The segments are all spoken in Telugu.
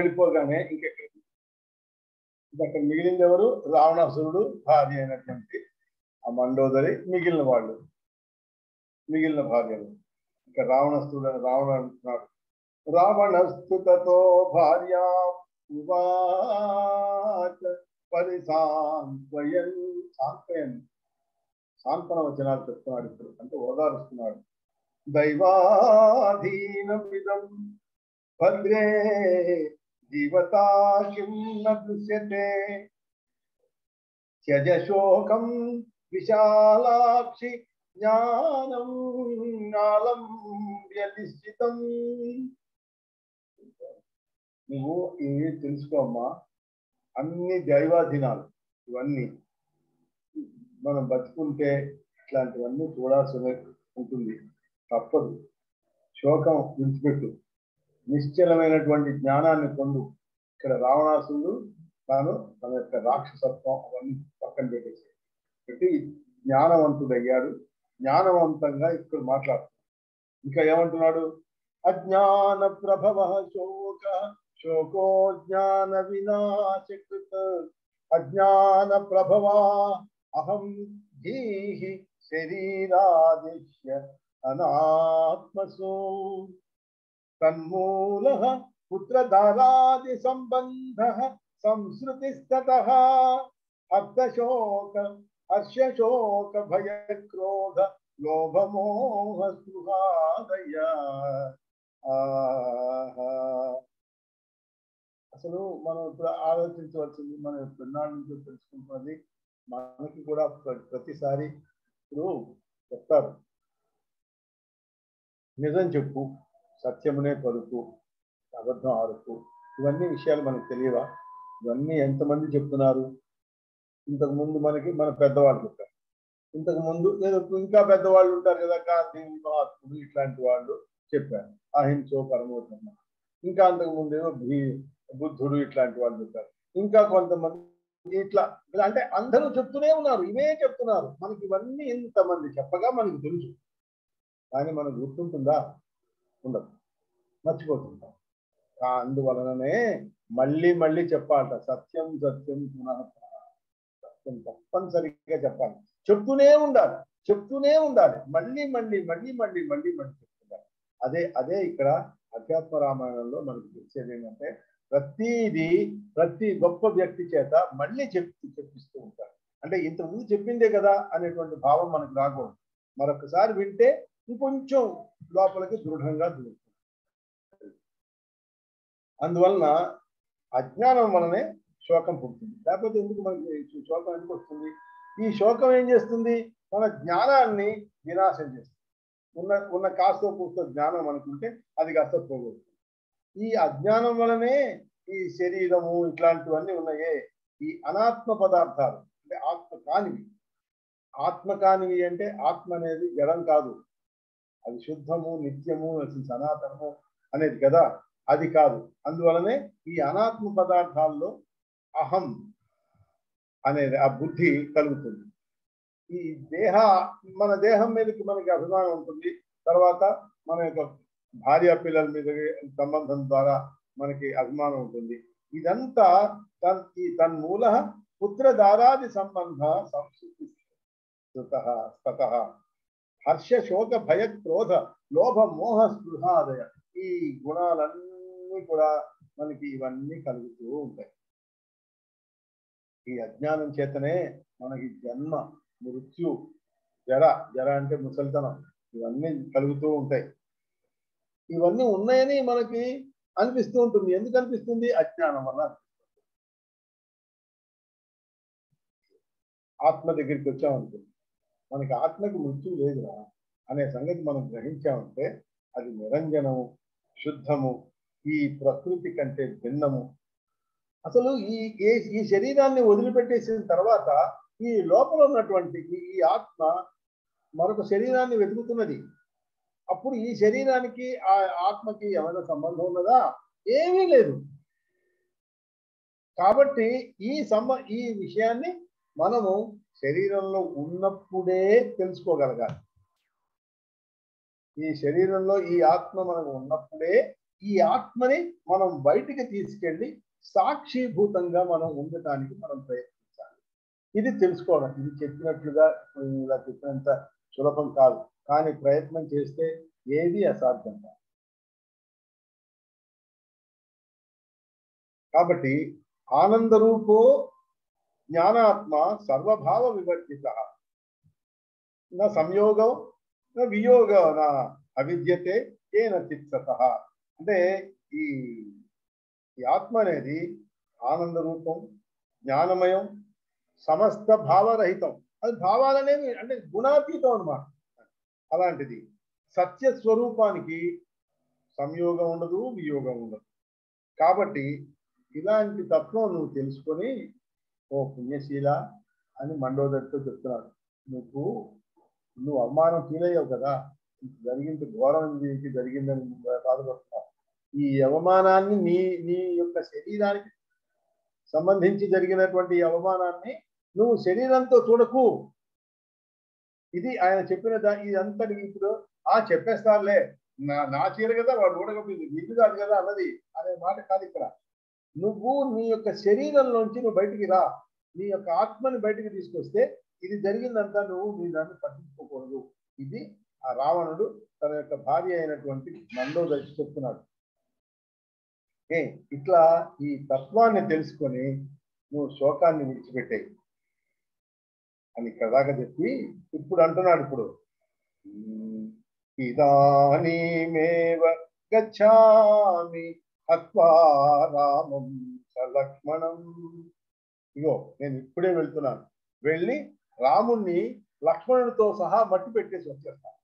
వెళ్ళిపోగానే ఇంకెక్కడ మిగిలింది ఎవరు? రావణాసురుడు భార్య అయినటువంటి ఆ మండోదరి, మిగిలిన భార్యలు. ఇంకా రావణాసురుడు అంటున్నాడు, రావణస్తుతతో భార్య సాంత్వన వచనాలు చెప్తున్నాడు ఇప్పుడు, అంటే ఓదారుస్తున్నాడు. దైవాధీనమిదం భద్రే జీవతా కిం న దృశ్యతే త్యజ శోకం విశాలాక్షి జ్ఞానం నాలంబ్య నిశ్చితం. నువ్వు ఇవి తెలుసుకోమ్మా, అన్ని దైవాధీనాలు. ఇవన్నీ మనం బతుకుంటే ఇట్లాంటివన్నీ చూడాల్సి ఉంటుంది, తప్పదు. శోకం విడిచిపెట్టు, నిశ్చలమైనటువంటి జ్ఞానాన్ని పొందు. ఇక్కడ రావణాసురుడు తాను తన యొక్క రాక్షసత్వం అవన్నీ పక్కన పెట్టి జ్ఞానవంతుడయ్యాడు. జ్ఞానవంతంగా ఇక్కడ మాట్లాడుతున్నాడు. ఇంకా ఏమంటున్నాడు? అజ్ఞాన ప్రభవ శోకో జ్ఞాన వినాశకృత అజ్ఞాన ప్రభవ అహం జీహి శరీరాదిశ్య అనాత్మసో తన్మూలః పుత్రధారాది సంబంధః సంస్కృతిస్తతః అర్థశోక హర్షశోక భయక్రోధ లోభమోహ స్పృహాదయ. అసలు మనం ఇప్పుడు ఆలోచించవలసింది, మనం ఎన్నాళ్ళ నుంచి తెలుసుకుంటున్నది, మనకి కూడా ప్రతిసారి ఇప్పుడు చెప్తారు, నిజం చెప్పు, సత్యమునే పలుకు, అబద్ధం ఆడుకు. ఇవన్నీ విషయాలు మనకు తెలియవా? ఇవన్నీ ఎంతమంది చెప్తున్నారు? ఇంతకుముందు మన పెద్దవాళ్ళు చెప్పారు. ఇంతకుముందు ఇంకా పెద్దవాళ్ళు ఉంటారు కదా, గాంధీ, మహాత్ముడు ఇట్లాంటి వాళ్ళు చెప్పారు అహింసో పరమోధర్మ. ఇంకా అంతకుముందు ఏమో బుద్ధుడు ఇట్లాంటి వాళ్ళు చెప్పారు. ఇంకా కొంతమంది ఇట్లా అంటే అందరూ చెప్తూనే ఉన్నారు, ఇవే చెప్తున్నారు. మనకి ఇవన్నీ ఇంతమంది చెప్పగా మనకు తెలుసు, కానీ మనకు గుర్తుంటుందా? ఉండదు, మర్చిపోతుంటాం. అందువలననే మళ్ళీ చెప్పాలట, సత్యం పునః సత్యం తప్పనిసరిగా చెప్పాలి, చెప్తూనే ఉండాలి, మళ్ళీ చెప్తున్నారు. అదే ఇక్కడ అధ్యాత్మ రామాయణంలో మనకు తెలిసేది ఏంటంటే, ప్రతి గొప్ప వ్యక్తి చేత మళ్ళీ చెప్పిస్తూ ఉంటారు. అంటే ఇంతకుముందు చెప్పిందే కదా అనేటువంటి భావం మనకు రాకూడదు. మరొకసారి వింటే ఇంకొంచెం లోపలికి దృఢంగా దిగుతుంది. అందువలన అజ్ఞానం వలనే శోకం పుడుతుంది. లేకపోతే ఎందుకు మనకి శోకం ఎందుకు వస్తుంది? ఈ శోకం ఏం చేస్తుంది? మన జ్ఞానాన్ని వినాశం చేస్తుంది. ఉన్న కాస్తో కూస్తో జ్ఞానం అనుకుంటే అది కాస్త పోగొడుతుంది. ఈ అజ్ఞానం వలనే ఈ శరీరము ఇట్లాంటివన్నీ ఉన్నాయే, ఈ అనాత్మ పదార్థాలు, అంటే ఆత్మ కానివి అంటే ఆత్మ అనేది జడం కాదు, అది శుద్ధము, నిత్యము, సనాతనము అనేది కదా, అది కాదు. అందువలనే ఈ అనాత్మ పదార్థాల్లో అహం అనేది ఆ బుద్ధి కలుగుతుంది. ఈ మన దేహం మీదకి మనకి అభిమానం ఉంటుంది. తర్వాత మన యొక్క భార్య పిల్లల మీద సంబంధం ద్వారా మనకి అభిమానం ఉంటుంది. ఇదంతా తన్మూల పుత్రధారాది సంబంధ సంస్కృతి హర్ష శోక భయ క్రోధ లోభ మోహ స్పృహాదయ. ఈ గుణాలన్నీ కూడా మనకి ఇవన్నీ కలుగుతూ ఉంటాయి. ఈ అజ్ఞానం చేతనే మనకి జన్మ, మృత్యు, జర అంటే ముసలితనం, ఇవన్నీ కలుగుతూ ఉంటాయి. ఇవన్నీ ఉన్నాయని మనకి అనిపిస్తూ ఉంటుంది. ఎందుకు అనిపిస్తుంది? అజ్ఞానం వల్ల. ఆత్మ దగ్గరికి వచ్చామనుకుంది, మనకి ఆత్మకి మృత్యు లేదురా అనే సంగతి మనం గ్రహించామంటే అది నిరంజనము, శుద్ధము, ఈ ప్రకృతి కంటే భిన్నము. అసలు ఈ శరీరాన్ని వదిలిపెట్టేసిన తర్వాత ఈ లోపల ఉన్నటువంటి ఈ ఆత్మ మరొక శరీరాన్ని వెతుకుతున్నది. అప్పుడు ఈ శరీరానికి ఆ ఆత్మకి ఏమైనా సంబంధం ఉన్నదా? ఏమీ లేదు. కాబట్టి ఈ విషయాన్ని మనము శరీరంలో ఉన్నప్పుడే తెలుసుకోగలగాలి. ఈ శరీరంలో ఈ ఆత్మ మనకు ఉన్నప్పుడే ఈ ఆత్మని మనం బయటికి తీసుకెళ్ళి సాక్షిభూతంగా మనం ఉండటానికి మనం ప్రయత్నించాలి. ఇది తెలుసుకోవడం. ఇది చెప్పినట్లుగా ఇలా చెప్పినంత సులభం కాదు, కానీ ప్రయత్నం చేస్తే ఏది అసాధ్యం కాదు. కాబట్టి ఆనంద రూపో జ్ఞానాత్మ సర్వభావ వివర్జిత నా సంయోగం నా వియోగం నా అవిద్యతే ఏన చిత్సత. అంటే ఈ ఆత్మ అనేది ఆనంద రూపం, జ్ఞానమయం, సమస్త భావరహితం. అది భావాలనేవి అంటే గుణాతీతం అన్నమాట. అలాంటిది సత్య స్వరూపానికి సంయోగం ఉండదు, వియోగం ఉండదు. కాబట్టి ఇలాంటి తత్వం నువ్వు తెలుసుకొని ఓ పుణ్యశీల అని మండోదరితో చెప్తున్నాడు. నువ్వు అవమానం ఫీల్ అయ్యావు కదా, జరిగింది ఘోరం జరిగిందని బాధపడుతున్నావు. ఈ అవమానాన్ని నీ యొక్క శరీరానికి సంబంధించి జరిగినటువంటి అవమానాన్ని నువ్వు శరీరంతో చూడకు. ఇది ఆయన చెప్పిన ఇదంతటి ఇప్పుడు చెప్పేస్తారులే, నా చీర కదా వాడు ఊడకపోయింది, నీకు కాదు కదా అన్నది అనే మాట కాదు ఇక్కడ. నువ్వు నీ యొక్క శరీరంలోంచి నువ్వు బయటికి రా, నీ యొక్క ఆత్మని బయటికి తీసుకొస్తే ఇది జరిగిందంతా నువ్వు దాన్ని పట్టించుకోకూడదు. ఇది ఆ రావణుడు తన యొక్క భార్య అయినటువంటి మండోదరికి చెప్తున్నాడు. ఇట్లా ఈ తత్వాన్ని తెలుసుకొని నువ్వు శోకాన్ని విడిచిపెట్టాయి అని ఇక్కడ దాకా చెప్పి ఇప్పుడు అంటున్నాడు. ఇప్పుడు ఇదానీమేవ గచ్ఛామి హత్వా రామం సలక్ష్మణం. ఇగో నేను ఇప్పుడే వెళ్తున్నాను, వెళ్ళి రాముణ్ణి లక్ష్మణుడితో సహా మట్టి పెట్టేసి వచ్చేస్తాను.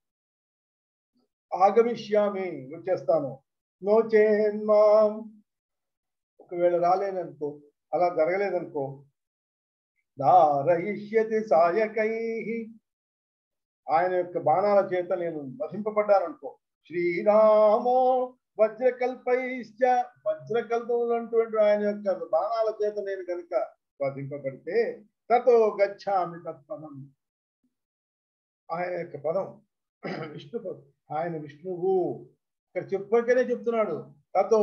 ఆగమిష్యామి, వచ్చేస్తాను. నోచేన్మాం, ఒకవేళ రాలేననుకో, అలా జరగలేదనుకో, ధారయిష్యతి సాయకై, ఆయన యొక్క బాణాల చేత నేను వధింపబడ్డాననుకో, శ్రీరామో వజ్రకల్పైశ్చ, వజ్రకల్పములు అంటువంటి ఆయన యొక్క బాణాల చేత నేను కనుక వధింపబడితే, తతో గచ్ఛామి తత్పదం, ఆయన యొక్క పదం విష్ణు పదం, ఆయన విష్ణువు ఇక్కడ చెప్పకనే చెప్తున్నాడు. తతో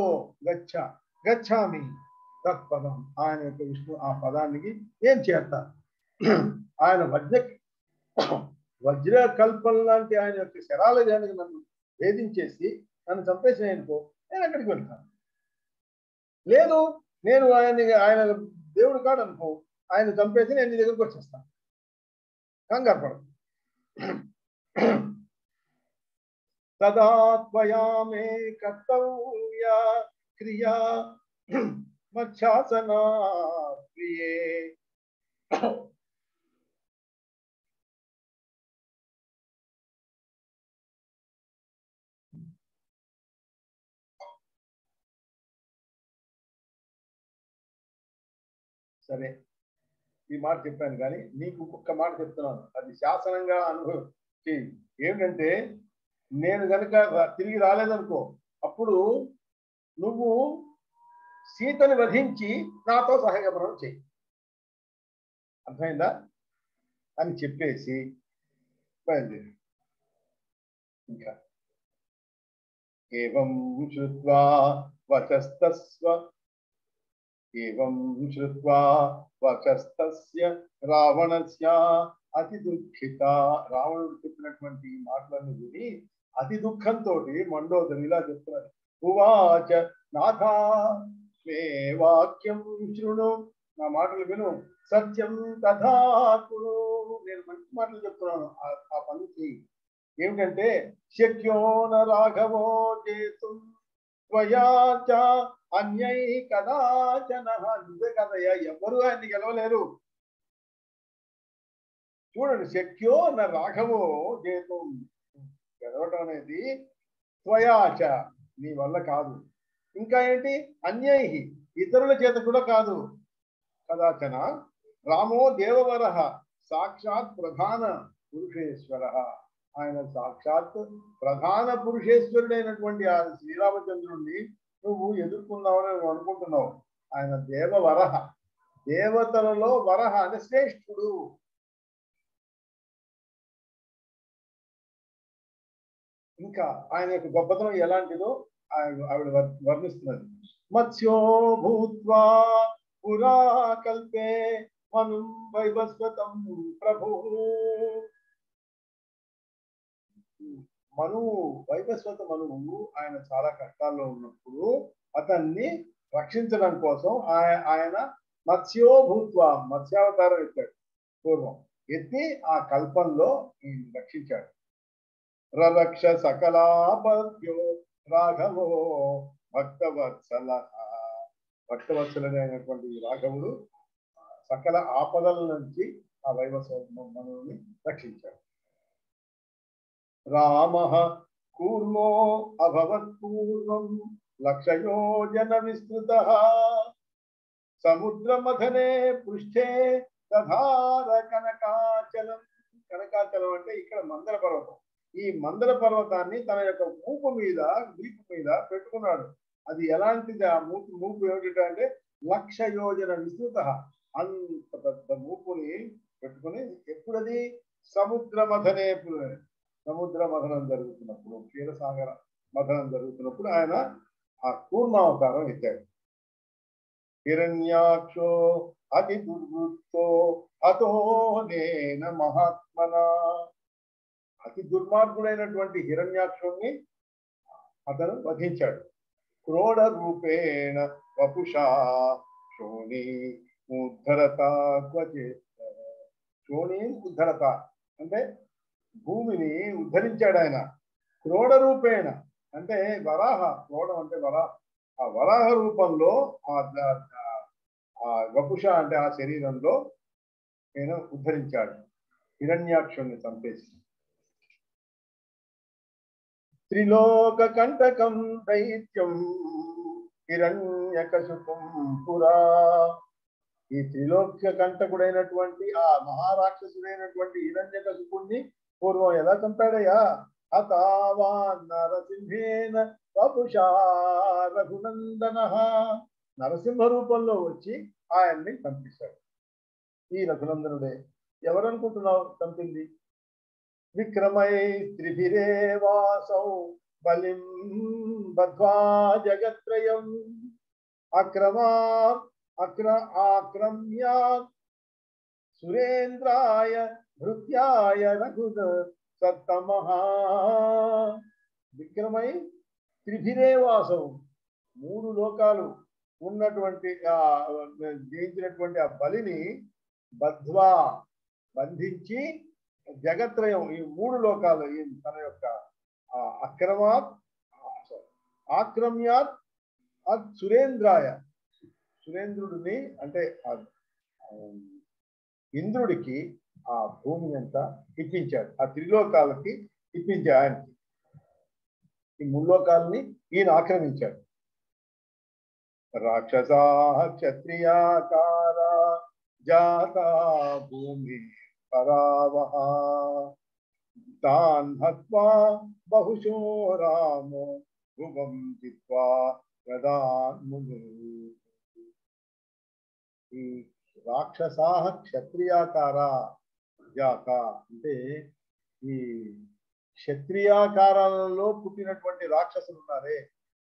గచ్ఛామి తత్పదం, ఆయన యొక్క విష్ణు ఆ పదానికి ఏం చేస్తా. ఆయన వజ్రకల్పం లాంటి ఆయన యొక్క శరాల జానికి నన్ను వేధించేసి నన్ను చంపేసినాయనుకో, నేను ఎక్కడికి వెళ్తాను? లేదు, నేను ఆయన దేవుడు కాడు అనుకో, ఆయన చంపేసి నేను నీ దగ్గరకు వచ్చేస్తాను. కంగారు పడదు. తదా త్వయా మే కర్తవ్య క్రియా మచ్ఛాసనా ప్రియే. సరే, ఈ మాట చెప్పాను, కానీ నీకు ఒక్క మాట చెప్తున్నాను, అది శాసనంగా అనుభవం. ఏమిటంటే, నేను కనుక తిరిగి రాలేదనుకో, అప్పుడు నువ్వు సీతని వధించి నాతో సహగమనం చేయి. అర్థమైందా అని చెప్పేసి బయలుదేరి. ఇంకా ఏవం శ్రుత్వా వచస్తస్య రావణస్య అతి దుఃఖిత. రావణుడు చెప్పినటువంటి మాటలను విని అతి దుఃఖంతో మండోదరి ఇలా చెప్తున్నారు. ఉవాచ నాథా మే వాక్యం శృణు, నా మాటలు విను, సత్యం తథా కురు, నేను మంచి మాటలు చెప్తున్నాను, ఆ పని చెయ్యి. ఏమిటంటే, శక్యో న రాఘవో చేతుం త్వయా చ అన్యై కదాచన. నువ్వే కదయ్యా, ఎవరు ఆయన్ని గెలవలేరు. చూడండి, శక్యో న రాఘవో చేతుం, గెలవటం అనేది త్వయాచ, నీ వల్ల కాదు. ఇంకా ఏంటి, అన్యై, ఇతరుల చేత కూడా కాదు. కదాచన రామో దేవవర సాక్షాత్ ప్రధాన పురుషేశ్వర, ఆయన సాక్షాత్ ప్రధాన పురుషేశ్వరుడైనటువంటి ఆ శ్రీరామచంద్రుడిని నువ్వు ఎదుర్కొన్నావని నువ్వు అనుకుంటున్నావు. ఆయన దేవవర, దేవతలలో వరహ అంటే శ్రేష్ఠుడు. ఇంకా ఆయన యొక్క గొప్పతనం ఎలాంటిదో ఆవిడ వర్ణిస్తున్నది. మత్స్యో భూత్వా పురా కల్పే మను వైవస్వతం ప్రభు. వైవస్వత మనువు ఆయన చాలా కష్టాల్లో ఉన్నప్పుడు అతన్ని రక్షించడం కోసం ఆయన మత్స్యో భూత్వా మత్స్యావతారం ఎత్తాడు. పూర్వం ఎత్తి ఆ కల్పంలో ఈయన రక్షించాడు. రరక్ష సకలాపద్యో రాఘవో భక్తవత్సల. భక్తవత్సలైనటువంటి రాఘవుడు సకల ఆపదల నుంచి ఆ వైవస్వత మనువుని రక్షించాడు. రామ కూర్మో అభవత్ పూర్వం లక్షయోజన విస్తృత సముద్రమథనే పృష్ఠే దధార కనకాచలం. కనకాచలం అంటే ఇక్కడ మందర పర్వతం. ఈ మందర పర్వతాన్ని తన యొక్క వీపు మీద పెట్టుకున్నాడు. అది ఎలాంటిది? ఆ మూపు ఏమిటంటే లక్ష యోజన విస్తృత. అంత పెద్ద మూపుని పెట్టుకుని ఎప్పుడది? సముద్ర మథనం జరుగుతున్నప్పుడు, క్షీరసాగర మథనం జరుగుతున్నప్పుడు ఆయన ఆ కూర్మావతారం ఎత్తాడు. హిరణ్యాక్షో అతి దుర్వృత్తో అతో నేన మహాత్మన. అతి దుర్మార్గుడైనటువంటి హిరణ్యాక్షుణ్ణి అతను వధించాడు. క్రోడ రూపేణ వపుషా శోణి ఉద్ధరత శోణి ఉద్ధరత అంటే భూమిని ఉద్ధరించాడు ఆయన. క్రోడ రూపేణ అంటే వరాహ. క్రోడం అంటే వరాహ. ఆ వరాహ రూపంలో ఆ వపుష అంటే ఆ శరీరంలో ఆయన ఉద్ధరించాడు. హిరణ్యాక్షుణ్ణి చంపేసి. త్రిలోక కంటకం దైత్యం హిరణ్యకశిపుం పురా. ఈ త్రిలోక కంటకుడైనటువంటి ఆ మహారాక్షసుడైనటువంటి హిరణ్యకశిపుణ్ణి పూర్వం ఎలా చంపాడయ్యా? అతావా నరసింహేన వపుషా రఘునందన. నరసింహ రూపంలో వచ్చి ఆయన్ని చంపేశాడు. ఈ రఘునందనుడే. ఎవరనుకుంటున్నావు చంపింది? విక్రమై త్రిభిరేవాసౌ బలిం బద్ధ్వా జగత్రయం ఆక్రమ్య సురేంద్రాయ భృత్యాయ రఘున సత్తమః. విక్రమై త్రిభిరేవాసౌ, 3 లోకాలు ఉన్నటువంటి జయించినటువంటి ఆ బలిని బద్ధ్వా బంధించి జగత్రయం ఈ 3 లోకాలు తన యొక్క ఆక్రమ్యాత్ సురేంద్రాయ, సురేంద్రుడిని అంటే ఇంద్రుడికి ఆ భూమి అంతా ఇప్పించాడు. ఆ త్రిలోకాలకి ఇప్పించాడు. ఆయనకి ఈ 3 లోకాలని ఈయన ఆక్రమించాడు. రాక్షసా క్షత్రియాకార జాతా భూమి పరావహ తాన్ హత్వా బహుశో రామో భువం జిత్వా యదాన్ముని. ఈ రాక్షసా క్షత్రియాకార జాత అంటే ఈ క్షత్రియాకారాలలో పుట్టినటువంటి రాక్షసులు ఉన్నారే,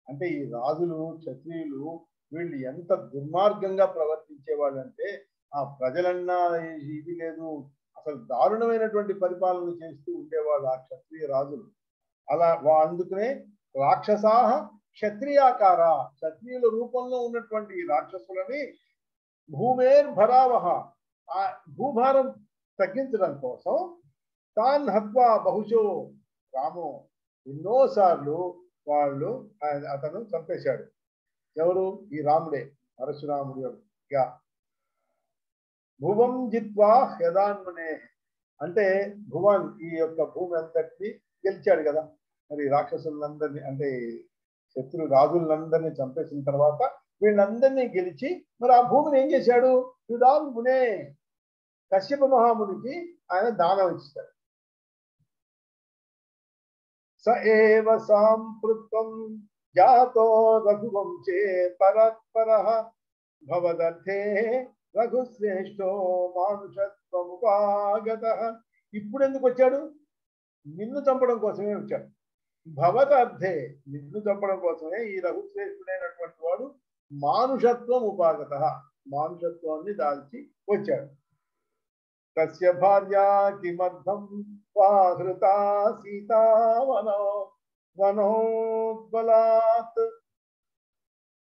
అంటే ఈ రాజులు క్షత్రియులు వీళ్ళు ఎంత దుర్మార్గంగా ప్రవర్తించేవాళ్ళు అంటే ఆ ప్రజలన్నా ఇది లేదు, అసలు దారుణమైనటువంటి పరిపాలన చేస్తూ ఉండేవాళ్ళు ఆ క్షత్రియ రాజులు. అలా అందుకనే రాక్షసాహ క్షత్రియాకార, క్షత్రియుల రూపంలో ఉన్నటువంటి రాక్షసులని భూమేర్భరావహ, ఆ భూభారం తగ్గించడం కోసం తాన్ హత్వా బహుశో రామో, ఎన్నోసార్లు అతను చంపేశాడు. ఎవరు? ఈ రాముడే, పరశురాముడు యొక్క. భువం జిత్వా హ్యదాన్మనే అంటే భువన్ ఈ యొక్క భూమి అంతటిని గెలిచాడు కదా. మరి రాక్షసులందరినీ అంటే శత్రు రాజులందరినీ చంపేసిన తర్వాత వీళ్ళందరినీ గెలిచి మరి ఆ భూమిని ఏం చేశాడు? హ్యుదాన్మునే, కశ్యప మహామునికి ఆయన దానం ఇచ్చాడు. స ఏవ సాంపృత్వం జాతో రఘువంశే పరస్పరః భవదర్థే రఘుశ్రేష్ఠో మానుషత్వముపాగతః. ఇప్పుడు ఎందుకు వచ్చాడు? నిన్ను చంపడం కోసమే వచ్చాడు. భవదర్థే నిన్ను చంపడం కోసమే ఈ రఘుశ్రేష్ఠుడైనటువంటి వాడు మానుషత్వం ఉపాగత, మానుషత్వాన్ని దాల్చి వచ్చాడు. తస్య భార్యా కిమర్థం వాహృతా సీతా వనోద్బలాత్.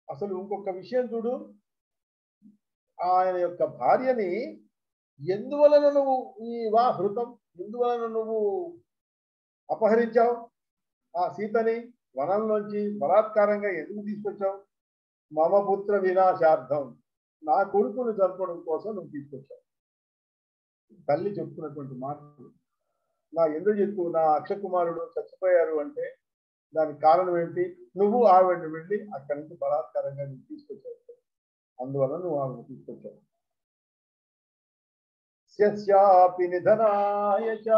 అసలు ఇంకొక విషయం చూడు, ఆయన యొక్క భార్యని ఎందువలన నువ్వు ఈ వాహృతం, ఎందువలన నువ్వు అపహరించావు? ఆ సీతని వనంలోంచి బలాత్కారంగా ఎందుకు తీసుకొచ్చావు? మమ పుత్ర వినాశార్థం, నా కొడుకును చంపడం కోసం నువ్వు తీసుకొచ్చావు. తల్లి చెప్తున్నటువంటి మాటలు నా ఎందుకు చెప్పు, నా అక్షకుమారుడు చచ్చిపోయారు అంటే దానికి కారణం ఏంటి? నువ్వు ఆవిడని వెళ్ళి అక్కడి నుంచి బలాత్కారంగా నువ్వు తీసుకొచ్చావు, అందువల్ల నువ్వు ఆవిడని తీసుకొచ్చావు. స్యస్యాపి నిధనాయ చ.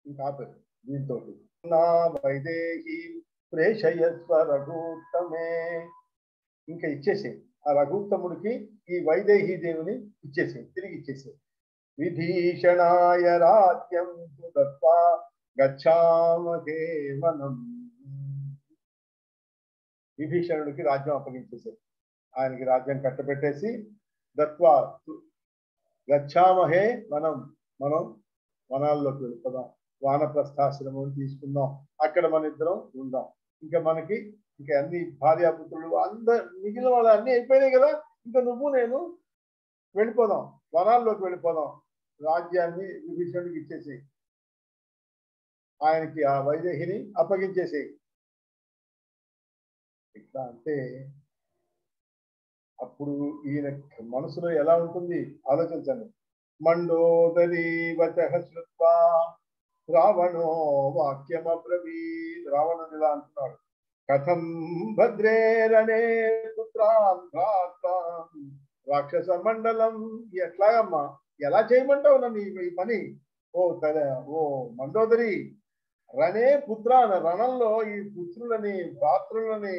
ఇంకా దీంతో నా వైదేహి ప్రేషయస్వ రఘుత్తమే, ఇంకా ఇచ్చేసే ఆ రఘుత్తముడికి ఈ వైదేహి దేవుని ఇచ్చేసే, తిరిగి ఇచ్చేసే. విభీషణాయ రాజ్యం దత్వా గచ్ఛామహే వనం. విభీషణుడికి రాజ్యం అప్పగించేసే, ఆయనకి రాజ్యం కట్టబెట్టేసి దత్వా గచ్ఛామహే వనం, మనం వనాల్లోకి వెళ్ళిపోదాం, వానప్రస్థాశ్రమం తీసుకుందాం, అక్కడ మన ఇద్దరం ఉందాం. ఇంకా మనకి ఇంకా అన్ని భార్యాపుత్రులు అందరు మిగిలిన వాళ్ళు అన్ని అయిపోయినాయి కదా, ఇంకా నువ్వు నేను వెళ్ళిపోదాం, వనాల్లోకి వెళ్ళిపోదాం, రాజ్యాన్ని విభీషణుడికి ఇచ్చేసి ఆయనకి ఆ వైదేహిని అప్పగించేసి. ఇట్లా అంటే అప్పుడు ఈయన మనసులో ఎలా ఉంటుంది ఆలోచించండి. మండోదరీ వచః శ్రుత్వా రావణో వాక్యమబ్రవీత్. రావణుడు ఇలా అంటున్నాడు, కథం భద్రేరణే పుత్రాన్ భ్రాతాన్ రాక్షస మండలం. ఎట్లాగమ్మా, ఎలా చేయమంటావు నన్ను ఈ పని? ఓ మండోదరి, రణే పుత్రాన, రణంలో ఈ పుత్రులని భ్రాతృలని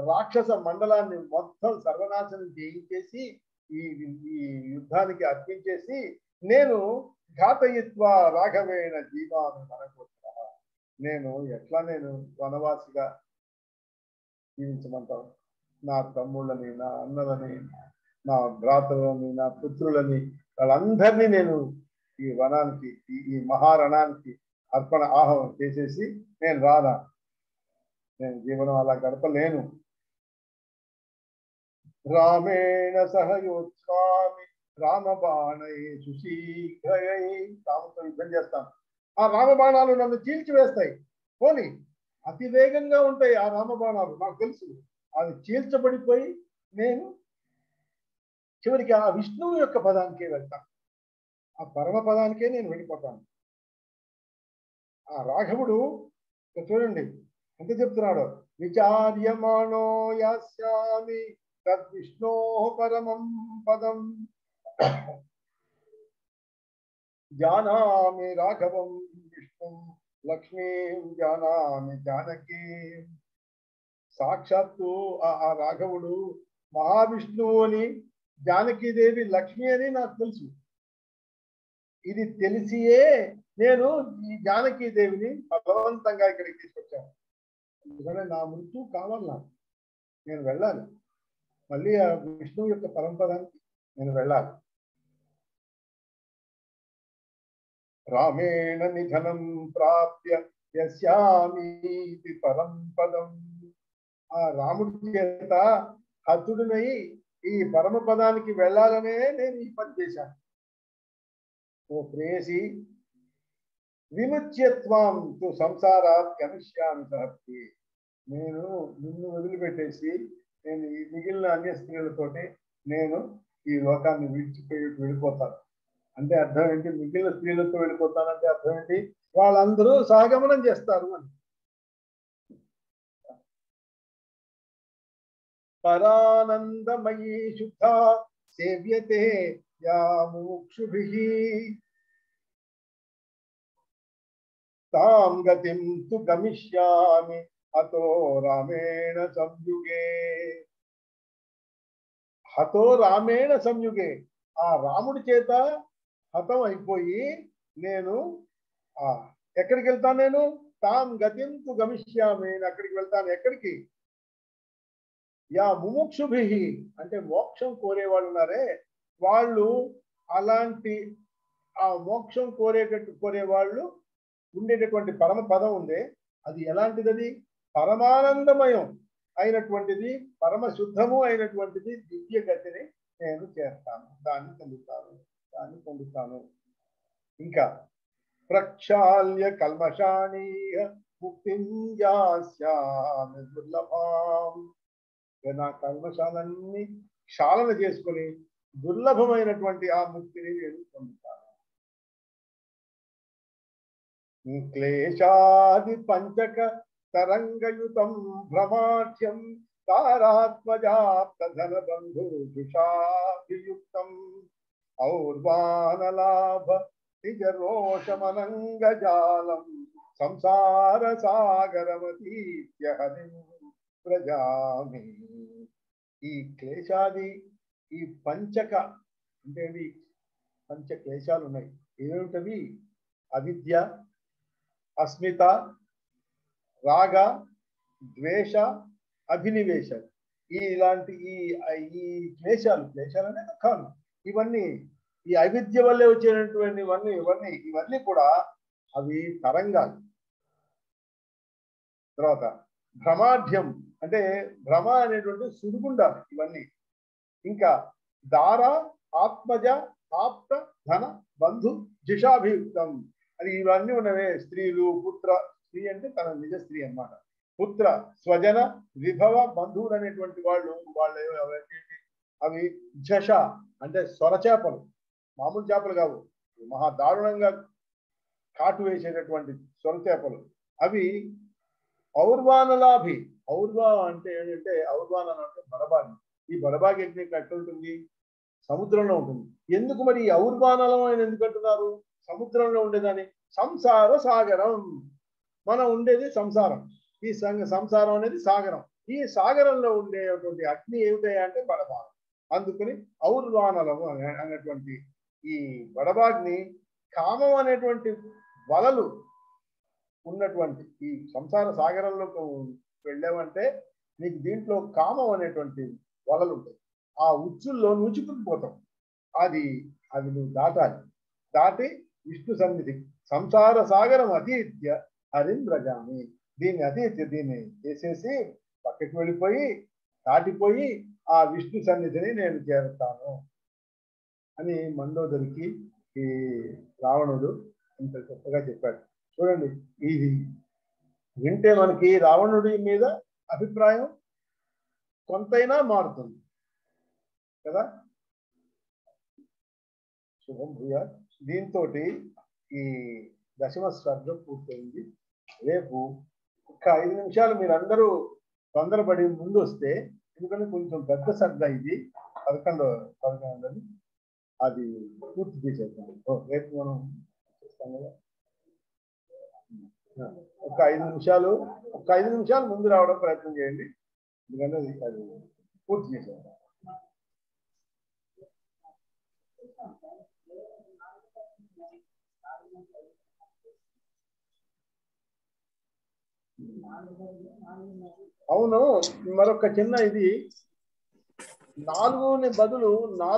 రాక్షస మండలాన్ని మొత్తం సర్వనాశనం చేయించేసి ఈ యుద్ధానికి అర్పించేసి నేను ఘాతయిత్వ రాఘవేణ జీవాను మనకొచ్చా, నేను ఎట్లా నేను వనవాసిగా జీవించమంటావు? నా తమ్ముళ్ళని, నా అన్నలని, నా భ్రాతలని, నా పుత్రులని, వాళ్ళందరినీ నేను ఈ వనానికి, ఈ మహారణానికి అర్పణ ఆహ్వానం చేసేసి నేను రానా? నేను జీవనం అలా గడపలేను. రామేణ సహయోత్స్వామి రామబాణై సుశీఘ్రయై. రాముతో యుద్ధం చేస్తాను, ఆ రామబాణాలు నన్ను చీల్చివేస్తాయి. పోని అతి వేగంగా ఉంటాయి ఆ రామబాణాలు, నాకు తెలుసు. అది చీల్చబడిపోయి నేను చివరికి ఆ విష్ణువు యొక్క పదానికే వెళ్తాను, ఆ పరమ పదానికే నేను వెళ్ళిపోతాను. ఆ రాఘవుడు చూడండి ఎంత చెప్తున్నాడు, విచార్యమాణో యాస్యామి తద్విష్ణో పరమం పదం జానామి రాఘవం విష్ణుం లక్ష్మీం జానామి జానకి. సాక్షాత్తు ఆ రాఘవుడు మహావిష్ణువు అని, జానకీదేవి లక్ష్మి అని నాకు తెలుసు. ఇది తెలిసియే నేను ఈ జానకీదేవిని బలవంతంగా ఇక్కడికి తీసుకొచ్చాను. ఎందుకంటే నా మృత్యు కావాలి, నాకు నేను వెళ్ళాలి, మళ్ళీ ఆ విష్ణువు యొక్క పరంపరానికి నేను వెళ్ళాలి. రామేణ నిధనం ప్రాప్య యస్యామీతి పరం పదం. ఆ రాముడి చేత హతుడినై ఈ పరమ పదానికి వెళ్ళాలనే నేను ఈ పని చేశాను. ఓ ప్రేయసి, విముచ్యత్వం తు సంసారాత్ గమిష్యామి సహస్తి. నేను నిన్ను వదిలిపెట్టేసి నేను ఈ మిగిలిన అన్య స్త్రీలతోటి నేను ఈ లోకాన్ని వెళ్ళిపోతాను. అంటే అర్థం ఏంటి? మిగిలిన స్త్రీలతో వెళ్ళిపోతానంటే అర్థం ఏంటి? వాళ్ళందరూ సహగమనం చేస్తారు అని. పరానందమయీ శుద్ధ సేవ్యతే యా ముముక్షుభిః తాం గతిం తు గమిష్యామి హతో రామేణ సంయుగే. హతో రామేణ సంయుగే, ఆ రాముడి చేత హతం అయిపోయి నేను ఎక్కడికి వెళ్తాను? నేను తాం గతింతు గమిష్యామి, నేను అక్కడికి వెళ్తాను. ఎక్కడికి? యా ముముక్షుభి, అంటే మోక్షం కోరేవాళ్ళు ఉన్నారే వాళ్ళు, అలాంటి ఆ మోక్షం కోరేవాళ్ళు ఉండేటటువంటి పరమ పదం ఉంది. అది ఎలాంటిది? అది పరమానందమయం అయినటువంటిది, పరమ శుద్ధము అయినటువంటిది దివ్య గతిని నేను చేస్తాను, దాన్ని పొందుతాను. ఇంకా ప్రక్షాళ్య కల్మషాణీయ ముక్తిం యాస్యామి దుర్లభాం, నా కల్మషాలన్నీ క్షాళన చేసుకుని దుర్లభమైనటువంటి ఆ ముక్తిని నేను పొందుతాను. క్లేశాది పంచక తరంగయుతం భ్రమాఖ్యం తారాత్మజాప్త ధన బంధు జుషాభియుక్తం ఔర్వానలాభ నిజ రోషమనంగజాలం సంసార సాగరమతీత్య హరిం ప్రజామి. ఈ క్లేశాది, ఈ పంచక అంటే పంచ క్లేశాలు ఉన్నాయి. ఏమిటవి? అవిద్య, అస్మిత, రాగ, ద్వేష, అభినివేశ. ఇలాంటి ఈ క్లేశాలు అనే దుఃఖాలు, ఇవన్నీ ఈ అవిద్య వల్లే వచ్చేటటువంటి ఇవన్నీ కూడా అవి తరంగాలు. తర్వాత భ్రమాఢ్యం అంటే భ్రమ అనేటువంటి సుడిగుండాలు ఇవన్నీ. ఇంకా దార, ఆత్మజ, ఆప్త, ధన, బంధు, జిషాభియుక్తం అని ఇవన్నీ ఉన్నవే. స్త్రీలు, పుత్ర, స్త్రీ అంటే తన నిజ స్త్రీ అన్నమాట. పుత్ర, స్వజన, విభవ, బంధువులు అనేటువంటి వాళ్ళు అవి జష అంటే సొరచేపలు, మామూలు చేపలు కావు, మహా దారుణంగా కాటు వేసేటటువంటి సొరచేపలు అవి. ఔర్వానలాభి, ఔర్వా అంటే ఏంటంటే ఔర్వానం అంటే బడబాగి. ఈ బడబాగి యజ్ఞం ఎట్లుంటుంది? సముద్రంలో ఉంటుంది. ఎందుకు మరి ఈ ఔర్వానలం అని ఎందుకు అంటున్నారు? సముద్రంలో ఉండేదాన్ని సంసార సాగరం, మనం ఉండేది సంసారం. ఈ సంసారం అనేది సాగరం. ఈ సాగరంలో ఉండేటువంటి అగ్ని ఏమిటాయి అంటే బడబాగ్. అందుకని ఔర్వానలము అనేటువంటి ఈ బడబాగ్ని కామం అనేటువంటి వలలు ఉన్నటువంటి ఈ సంసార సాగరంలోకి వెళ్ళామంటే నీకు దీంట్లో కామం అనేటువంటి వలలు ఉంటాయి. ఆ ఉచ్చుల్లో నుచిపుకుపోతాం. అది నువ్వు దాటి విష్ణు సన్నిధి సంసార సాగరం అతీత్య హరింద్రజామి, దీన్ని చేసేసి పక్కకి వెళ్ళిపోయి దాటిపోయి ఆ విష్ణు సన్నిధిని నేను చేరుతాను అని మండోదరికి ఈ రావణుడు ఇంత గొప్పగా చెప్పాడు. చూడండి, ఇది వింటే మనకి రావణుడి మీద అభిప్రాయం కొంతైనా మారుతుంది కదా. శుభం భూయా. దీంతో ఈ దశమ స్వర్గం పూర్తయింది. రేపు ఒక 5 నిమిషాలు మీరందరూ తొందరపడి ముందు వస్తే, ఎందుకంటే కొంచెం పెద్ద సర్గ ఇది, 11 అది పూర్తి చేసేద్దాం. రేపు మనం చేస్తాం కదా. ఒక 5 నిమిషాలు ముందు రావడం ప్రయత్నం చేయండి, ఎందుకంటే అది పూర్తి చేసేద్దాం. అవును, మరొక చిన్న ఇది 4ని బదులు 4